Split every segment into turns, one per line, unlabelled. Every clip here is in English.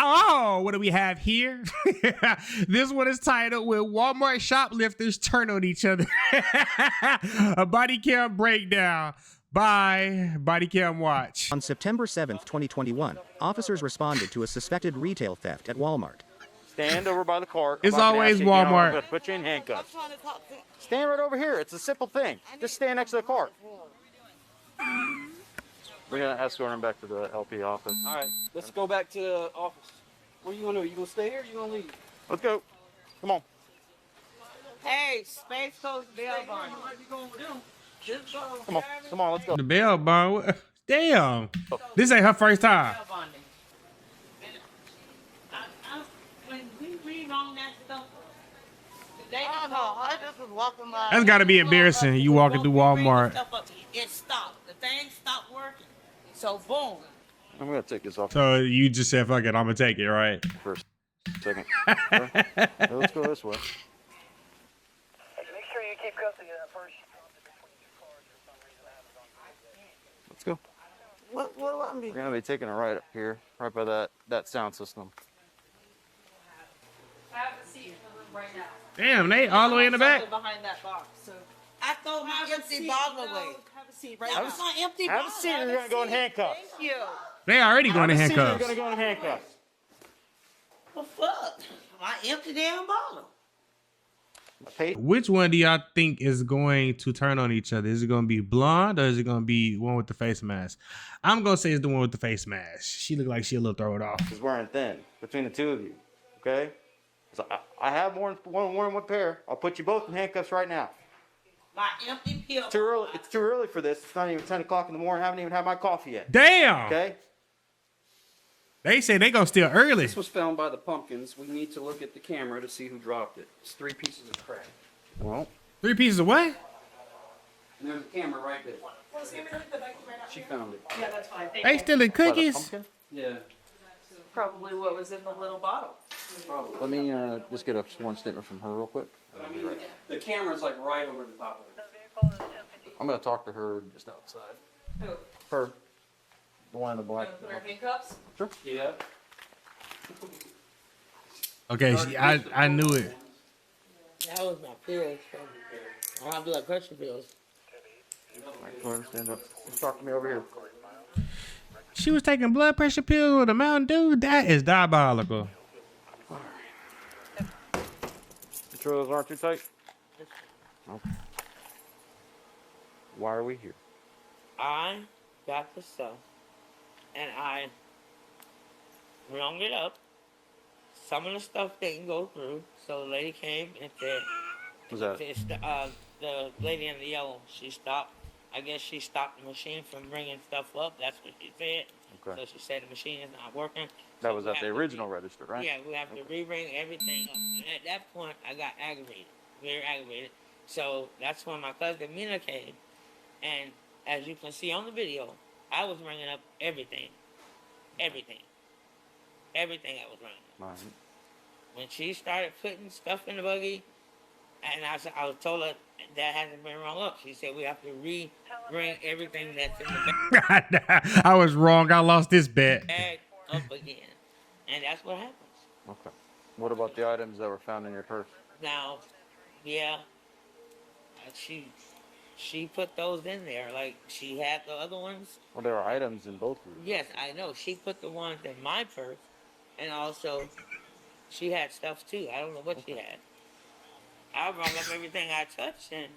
Oh, what do we have here? This one is titled "Will Walmart Shoplifters Turn on Each Other?" A body cam breakdown by Body Cam Watch.
On September 7th, 2021, officers responded to a suspected retail theft at Walmart.
Stand over by the cart.
It's always Walmart.
Put you in handcuffs. Stand right over here. It's a simple thing. Just stand next to the cart. We're gonna escort him back to the LP office.
All right, let's go back to the office. What are you gonna do? You gonna stay here or you gonna leave?
Let's go. Come on.
Hey, Space Coast bail bond.
Come on, let's go.
The bail bond. Damn. This ain't her first time.
When we read on that stuff, I just was walking by.
That's gotta be embarrassing. You walking through Walmart.
It stopped. The thing stopped working. So boom.
I'm gonna take this off
So you just said, fuck it, I'm gonna take it, right?
for a second. Let's go this way.
Make sure you keep custody of that first.
Let's go.
What do I mean?
We're gonna be taking a right up here, right by that sound system.
Have a seat for them right now.
Damn, they all the way in the back.
Behind that box. So
I throw my empty bottle away.
have a seat right
That
now.
was my empty
Have
bottle.
a seat, you're gonna go in handcuffs.
Thank you.
They already going to
Have a seat,
handcuffs.
You're gonna go in handcuffs.
Well, fuck. My empty damn bottle.
Which one do y'all think is going to turn on each other? Is it going to be blonde or is it going to be one with the face mask? I'm going to say it's the one with the face mask. She look like she'll throw it off.
She's wearing thin between the two of you. Okay? So I have more than one pair. I'll put you both in handcuffs right now.
My empty pill.
It's too early. It's too early for this. It's not even 10 o'clock in the morning. I haven't even had my coffee yet.
Damn.
Okay?
They say they gonna steal early.
This was found by the pumpkins. We need to look at the camera to see who dropped it. It's 3 pieces of crack.
Well,
3 pieces of what?
And there's a camera right there. She found it.
Yeah, that's fine. Thank
They
you.
stealing cookies?
pumpkin?
Yeah.
Probably what was in the little bottle.
Let me just get a sworn statement from her real quick.
I mean, the camera's like right over the top of it.
I'm gonna talk to her just outside.
Who?
Her. The one in the black.
Put her handcuffs?
Yeah.
Okay, I knew it.
That was my pills. I don't have blood pressure pills.
Alright, go ahead and stand up. Just talk to me over here.
She was taking blood pressure pills with a Mountain Dew. That is diabolical.
You sure those aren't too tight? Okay. Why are we here?
I got the stuff and I rung it up. Some of the stuff didn't go through, so the lady came and said,
What's that?
it's the lady in the yellow, she stopped. I guess she stopped the machine from bringing stuff up. That's what she said.
Okay.
So she said the machine is not working.
That
So
was
we
at the
have to
original register, right?
Yeah, we have to re-ring everything up. And at that point, I got aggravated, very aggravated. So that's when my cousin Mina came. And as you can see on the video, I was ringing up everything. Everything. Everything I was ringing up.
Right.
When she started putting stuff in the buggy, and I was told her that hasn't been rung up. She said we have to re-ring everything that's in the
I was wrong. I lost this bet.
bag up again. And that's what happens.
Okay. What about the items that were found in your purse?
Now, yeah, she put those in there. Like, she had the other ones.
Well, there are items in both of you.
Yes, I know. She put the ones in my purse. And also, she had stuff too. I don't know what she had. I rung up everything I touched, and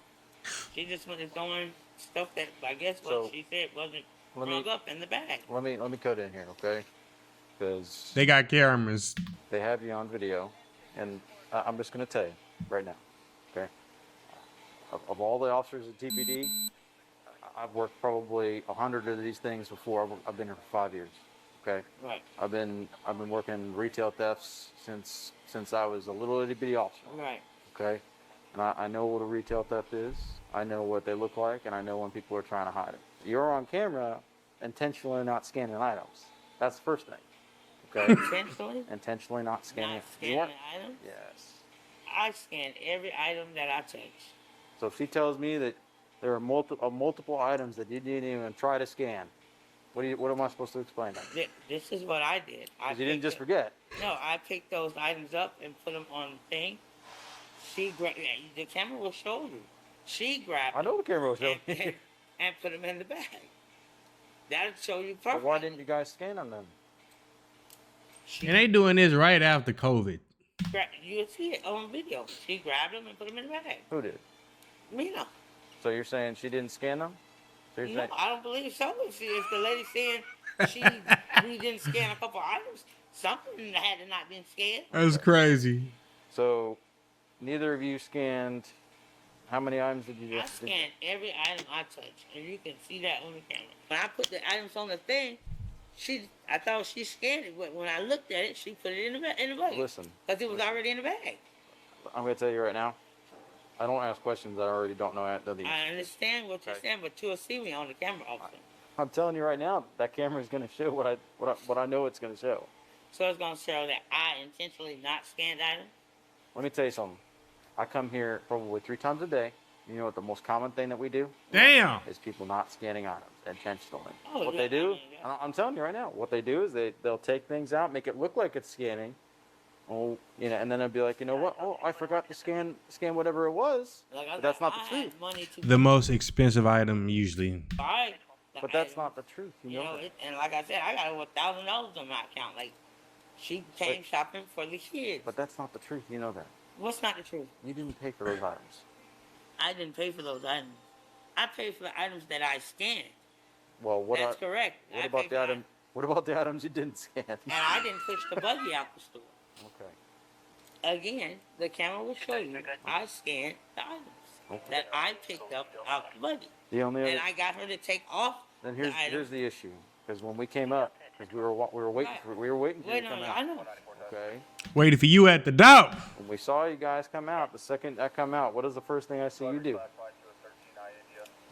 she just went throwing stuff that I guess what
So,
she said wasn't
let me-
rung up in the bag.
Let me cut in here, okay? Because
They got cameras.
they have you on video, and I'm just gonna tell you right now, okay? Of all the officers at TPD, I've worked probably 100 of these things before. I've been here for 5 years, okay?
Right,
I've been working retail thefts since I was a little itty bitty officer,
right.
okay? And I know what a retail theft is. I know what they look like, and I know when people are trying to hide it. You're on camera intentionally not scanning items. That's the first thing, okay?
Intentionally?
Intentionally not scanning.
Not
You
scanning
weren't-
items?
Yes.
I scanned every item that I touched.
So if she tells me that there are multiple items that you didn't even try to scan, What am I supposed to explain?
This is what I did.
Because you didn't just forget.
No, I picked those items up and put them on the thing. The camera will show you. She grabbed
I know the camera was
them
showing.
and put them in the bag. That'll show you
But
perfect.
why didn't you guys scan them then?
And they doing this right after COVID.
You'll see it on video. She grabbed them and put them in the bag.
Who did?
Mina.
So you're saying she didn't scan them? So you're
No,
saying,
I don't believe so. If the lady saying we didn't scan a couple items, something had to not been scanned.
That's crazy.
so neither of you scanned. How many items did you
I
just?
scanned every item I touched, and you can see that on the camera. When I put the items on the thing, I thought she scanned it, but when I looked at it, she put it in the bag.
Listen,
Because it was already in the bag.
I'm going to tell you right now. I don't ask questions that I already don't know.
I understand what you're saying, but you'll see me on the camera also.
I'm telling you right now, that camera is going to show what I know it's going to show.
So it's going to show that I intentionally not scanned items.
Let me tell you something. I come here probably 3 times a day. You know what the most common thing that we do?
Damn.
Is people not scanning items intentionally.
Oh,
What
yeah,
they do,
I mean, yeah.
I'm telling you right now, what they do is they'll take things out, make it look like it's scanning. Oh, and then they'll be like, you know what? Oh, I forgot to scan whatever it was.
Like
But that's not the
I
truth.
had money to
The most expensive item usually.
buy the
But that's
items.
not the truth. You know that.
And like I said, I got over $1,000 on my account. Like, she came shopping for the kids.
But that's not the truth. You know that.
What's not the truth?
You didn't pay for those items.
I didn't pay for those items. I paid for the items that I scanned.
Well,
That's correct.
what
I
about
paid
the
for
item? What about the items you didn't scan?
And I didn't push the buggy out the store.
Okay.
Again, the camera will show you I scanned the items
Okay.
that I picked up out the buggy.
The only other,
And I got her to take off
then
the
here's
items.
the issue. Because when we came up, because we were waiting for you
Wait,
to
no,
come
I
out.
know.
Okay.
Waiting for you at the door.
When we saw you guys come out, the second I come out, what is the first thing I see you do?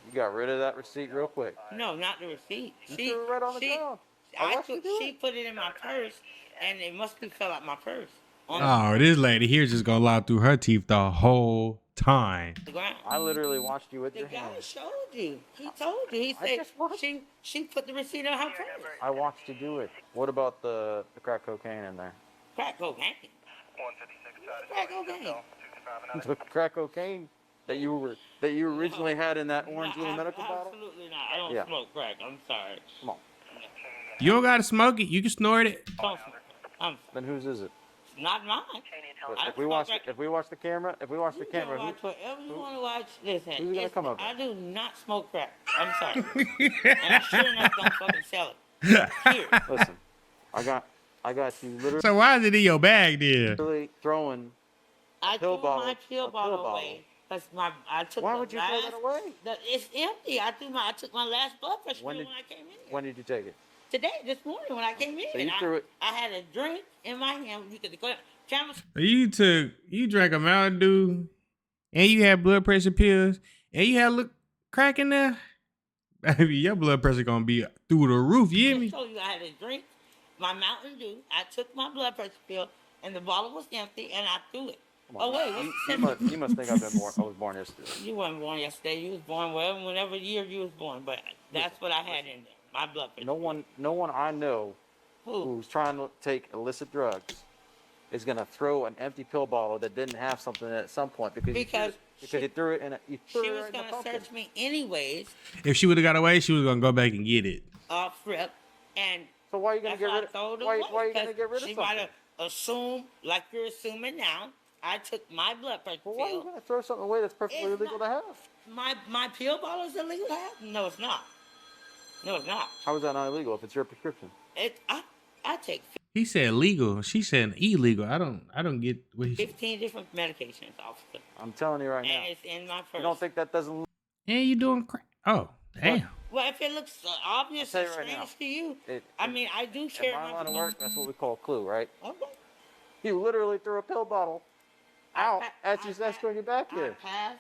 You got rid of that receipt real quick.
No, not the receipt.
You threw it right on the ground. I watched you do
She
it.
put it in my purse, and it must be fell out my purse on
Oh, this lady here just gonna lie through her teeth the whole time.
the ground.
I literally watched you with
The
your
guy
hands.
showed you. He told you. He
I
said
just watched.
she put the receipt in her purse.
I watched you do it. What about the crack cocaine in there?
Crack cocaine. Crack cocaine.
The crack cocaine that you originally had in that orange little medical bottle?
Absolutely not. I don't
Yeah.
smoke crack. I'm sorry.
Come on.
You don't gotta smoke it. You can snort it.
Don't smoke.
Then whose is it?
Not mine.
But
I
if we
smoke
watch
crack.
the camera,
You can watch whatever you want to watch. Listen,
who's gonna come up
I
with
do not smoke crack. I'm sorry. And I sure enough don't fucking sell it. Here.
listen, I got you literally
So why is it in your bag then?
throwing.
I
Pill
threw
bottle-
my
a
pill
pill
bottle
bottle.
away. Cause I took
Why
the
would you
last,
throw that away?
It's empty. I took my last blood pressure
When
pill
did-
when I came in here.
When did you take it?
Today, this morning when I came in.
So you
I,
threw it-
I had a drink in my hand. You could go cameras.
You drank a Mountain Dew, and you had blood pressure pills, and you had a little crack in there. Baby, your blood pressure gonna be through the roof. You hear
I
me?
told you I had a drink, my Mountain Dew. I took my blood pressure pill, and the bottle was empty, and I threw it.
Come
Oh
on.
wait,
You must think I was born yesterday.
You weren't born yesterday. You was born whenever year you was born. But that's what I had in there. My blood pressure.
No one I know
Who?
who's trying to take illicit drugs is gonna throw an empty pill bottle that didn't have something at some point because you threw it in a you threw
She
it
was
right in the
gonna
pumpkin.
search me anyways,
If she would have got away, she was gonna go back and get it.
off rip, and
So why are you gonna
that's
get
why
rid
I
of
told her
why
away,
are you gonna
'cause
get rid of
she
something?
might have assumed, like you're assuming now. I took my blood pressure
Well, why are you
pill.
gonna throw something away that's perfectly
It's
illegal to
not-
have?
My pill bottle is illegal to have? No, it's not. No, it's not.
How is that not illegal if it's your prescription?
I take
He said legal. She said illegal. I don't get what he.
15 different medications, officer,
I'm telling you right now.
and it's in my purse.
You don't think that doesn't?
And you doing crack? Oh, damn.
Well, if it looks obvious
I'll
and
tell you right
strange to you,
It,
I mean, I do
in
share
my line of
my
work, that's what we call a clue, right?
Okay.
You literally threw a pill bottle out as you
I
escorting you back
I
here.
passed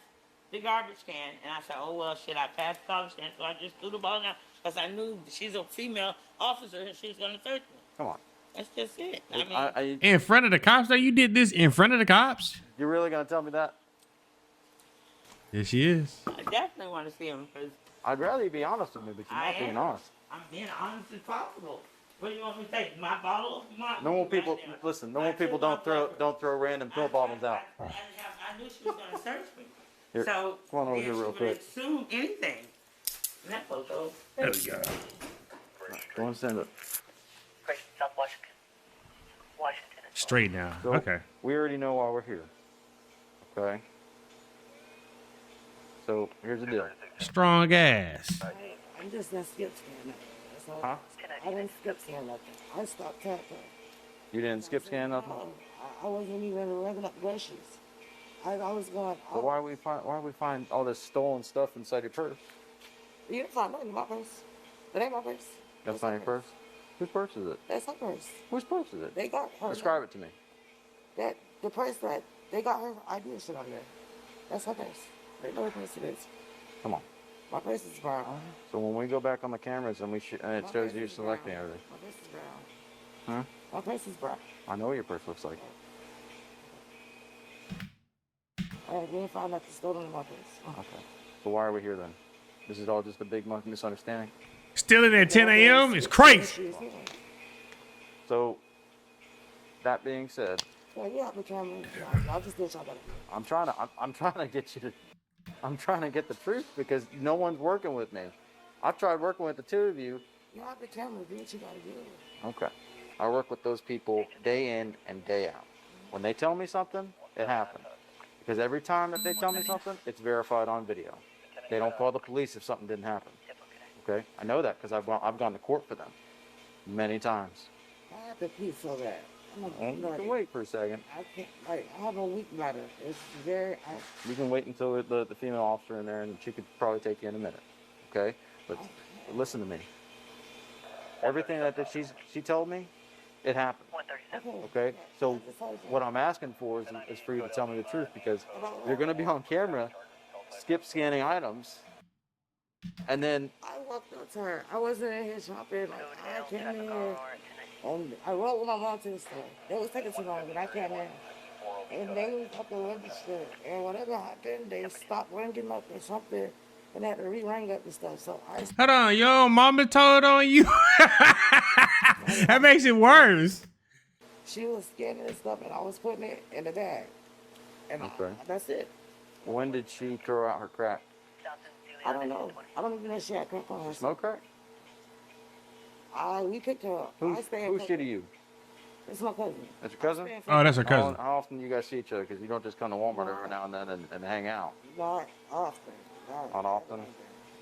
the garbage can, and I said, oh, well, shit, I passed the garbage can, so I just threw the ball down, because I knew she's a female officer, and she's going to search me.
Come on.
That's just it. I mean,
In front of the cops, though, you did this in front of the cops?
You really gonna tell me that?
Yes, she is.
I definitely want to see him, because
I'd rather you be honest with me, but you're
I
not being
am.
honest.
I'm being honest as possible. What do you want me to say? My bottle?
Normal people, listen. Normal people don't throw random pill bottles out.
I knew she was going to search me.
Here,
So,
come on over
then
here
she
real
would
quick.
assume anything. And that photo.
There we go.
Go and stand up.
South Washington. Washington.
Straight now.
So,
Okay.
we already know why we're here. Okay. So here's the deal.
Strong ass.
I'm just not skip scanning. That's all.
Huh?
I didn't skip scan nothing. I stopped tapping.
You didn't skip scan nothing.
I wasn't even ringing up groceries. I was going.
But why we find all this stolen stuff inside your purse?
You didn't find nothing in my purse. That ain't my purse.
That's not your purse. Whose purse is it?
That's her purse.
Whose purse is it?
They got her.
Describe it to me.
That the purse that they got her ID and shit on there. That's her purse. They know what purse it is.
Come on.
My purse is brown.
So when we go back on the cameras and it
My
shows
purse
you
is
selecting
brown.
everything.
My purse is brown.
Huh?
My purse is brown.
I know what your purse looks like.
I didn't find nothing stolen in my purse.
Okay. So why are we here then? This is all just a big misunderstanding.
Still at 10 a.m. is crazy.
So that being said,
Well, you have the camera. I'll just do what y'all gotta do.
I'm trying to get you to, I'm trying to get the truth because no one's working with me. I've tried working with the two of you.
You have the camera. Do what you gotta do.
Okay. I work with those people day in and day out. When they tell me something, it happens. Because every time that they tell me something, it's verified on video. They don't call the police if something didn't happen. Okay? I know that because I've gone to court for them many times.
I have to pee so bad.
You can wait for a second.
I can't, like, I have a weak bladder. It's very,
You can wait until the female officer in there and she could probably take you in a minute. Okay? But listen to me. Everything that she told me, it happened. Okay? So what I'm asking for is for you to tell me the truth because you're going to be on camera skip scanning items and then
I walked up to her. I wasn't in here shopping. Like, I came in here and I rode with my mom to the store. It was taking too long, but I came in. And they was up the register. And whatever happened, they stopped ringing up or something. And had to re-ring up and stuff. So I
Hold on, yo, mama told on you. That makes it worse.
she was scanning and stuff, and I was putting it in the bag. And
Okay.
that's it.
when did she throw out her crack?
I don't know. I don't even know if she had crack on her.
Smoke crack?
We picked her up.
Who's
I stay in
shitty
Cocoa.
you?
It's my cousin.
That's your cousin?
I stay in
Oh, that's her cousin.
How often you guys see each other? Because you don't just come to Walmart every now and then and hang out.
Not often.
Not often?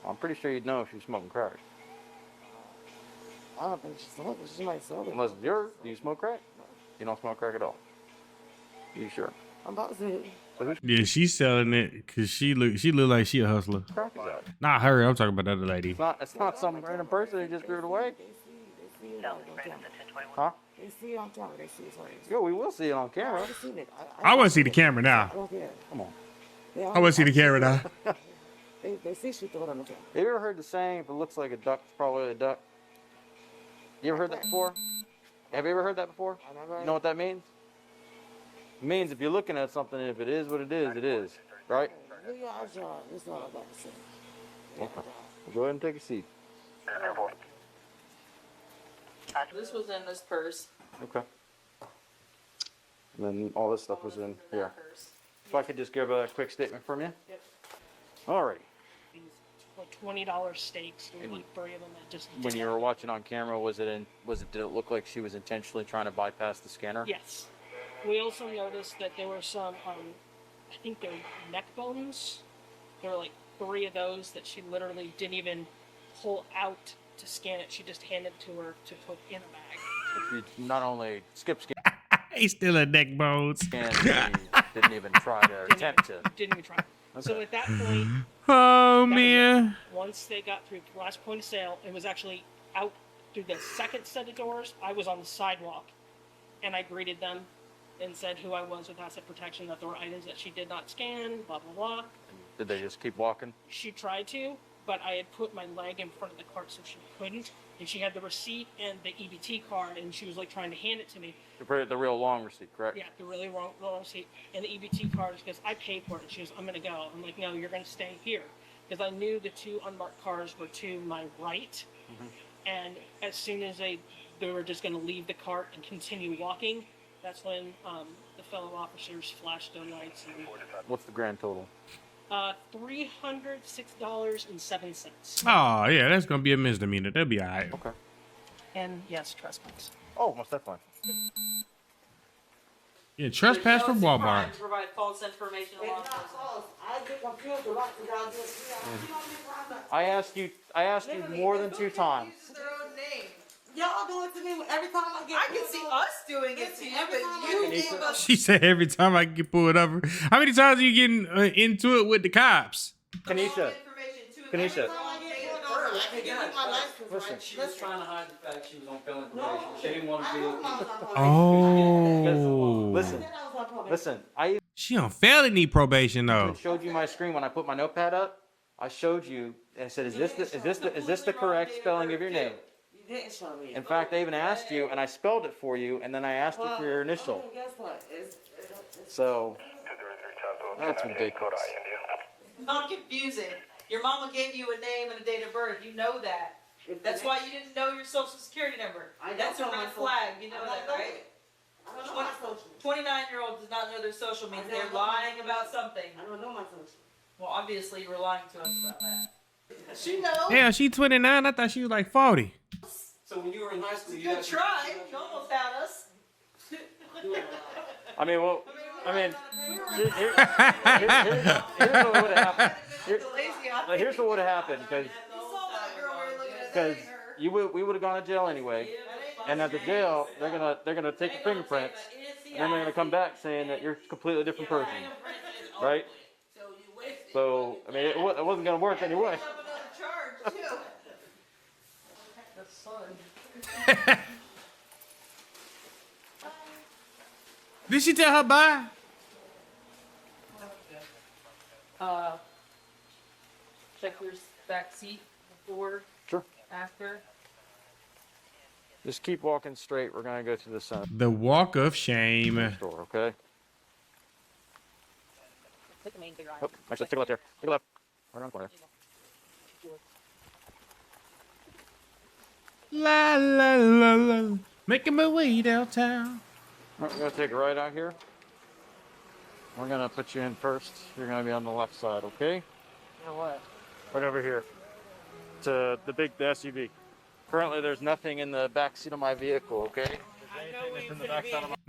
I'm pretty sure you'd know if she's smoking crack.
I don't think she's smoking. She might sell it.
Unless it's yours. Do you smoke crack? You don't smoke crack at all. You sure?
I'm about to.
So whose
Yeah, she's selling it because she look like she a hustler.
crack is that?
Not her. I'm talking about the other lady.
It's not some random person who just threw it away.
They see it on camera.
Huh?
They see it on camera. They see it. Sorry.
Yo, we will see it on
I
camera.
already seen it.
I want to see the camera
I
now.
don't care.
Come on.
I want to see the camera now.
They see she threw it on the camera.
Have you ever heard the saying, if it looks like a duck, it's probably a duck? You ever heard that before? Have you ever heard that before?
I never.
You know what that means? It means if you're looking at something, if it is what it is, right?
Do your job. That's all I'm about to say.
Okay. Well, go ahead and take a seat.
This was in this purse.
Okay. And then all this stuff was in here.
That purse.
If I could just give a quick statement from you.
Yep.
All right.
These like $20 steaks. There were like 3 of them that just.
When you were watching on camera, did it look like she was intentionally trying to bypass the scanner?
Yes. We also noticed that there were some, I think they're neck bones. There were like 3 of those that she literally didn't even pull out to scan it. She just handed it to her to put in a bag.
She not only skip
He's still a neck bones.
scan, she didn't even try to attempt to.
Didn't even try. So at that point,
Oh
was
man.
once they got through the last point of sale, it was actually out through the second set of doors. I was on the sidewalk, and I greeted them and said who I was with asset protection, that there were items that she did not scan, blah, blah, blah.
Did they just keep walking?
She tried to, but I had put my leg in front of the cart so she couldn't. And she had the receipt and the EBT card, and she was like trying to hand it to me.
The real long receipt, correct?
Yeah, the really wrong receipt. And the EBT card is because I paid for it. And she goes, I'm going to go. I'm like, no, you're going to stay here. Because I knew the 2 unmarked cars were to my right. and as soon as they were just going to leave the cart and continue walking, that's when the fellow officers flashed their lights. And
What's the grand total?
$306.07.
Oh, yeah, that's going to be a misdemeanor. That'll be all right.
Okay.
And yes, trespass.
Oh, most definitely.
Yeah, trespass from Walmart.
To provide false information along
It's
those
not false. I get confused a lot because y'all just, you know,
I asked you more than 2 times.
uses their own name.
y'all do it to me every time I get.
I can see us doing it to you, but you gave us.
She said every time I get pulled over. How many times are you getting into it with the cops?
Kanisha, Kanisha.
Listen,
She was trying to hide the fact she was on felon probation. She didn't want to be.
Oh.
Listen.
She on felony probation
I
though.
showed you my screen when I put my notepad up. I showed you and I said, "Is this the correct spelling of your name?"
You didn't show me.
In fact, I even asked you, and I spelled it for you, and then I asked you for your initial.
Okay, guess what?
So that's ridiculous.
Not confusing. Your mama gave you a name and a date of birth. You know that. That's why you didn't know your social security number. That's a red flag. You know that, right?
I don't know my social.
29-year-old does not know their social means they're lying about something.
I don't know my social.
Well, obviously you were lying to us about that. She knows.
Hell, she 29. I thought she was like 40.
So when you were in high school, you
Good
had
try. You almost had us.
I mean, well, here's what would have happened. Here's what would have happened because we would have gone to jail anyway, and at the jail they're gonna take the fingerprints, and then they're gonna come back saying that you're a completely different person, right? So I mean, it wasn't gonna work anyway.
Did she tell her bye?
Check your back seat before,
Sure.
after.
Just keep walking straight. We're gonna go through the center
The walk of shame.
store, okay?
Take the main figure
Oh, actually, take a left here. Take a left. Right around the corner.
La la la la. Making my way downtown.
All right, we're gonna take a right out here. We're gonna put you in first. You're gonna be on the left side, okay?
You know what?
Right over here. To the SUV. Currently, there's nothing in the back seat of my vehicle, okay?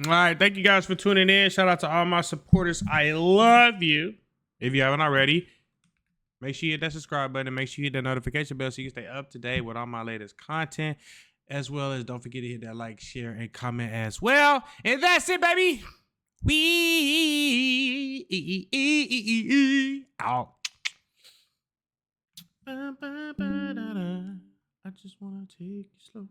All right, thank you guys for tuning in. Shout out to all my supporters. I love you. If you haven't already, make sure you hit that subscribe button and make sure you hit that notification bell so you can stay up to date with all my latest content, as well as don't forget to hit that like, share, and comment as well. And that's it, baby. We out. I just want to take it slow.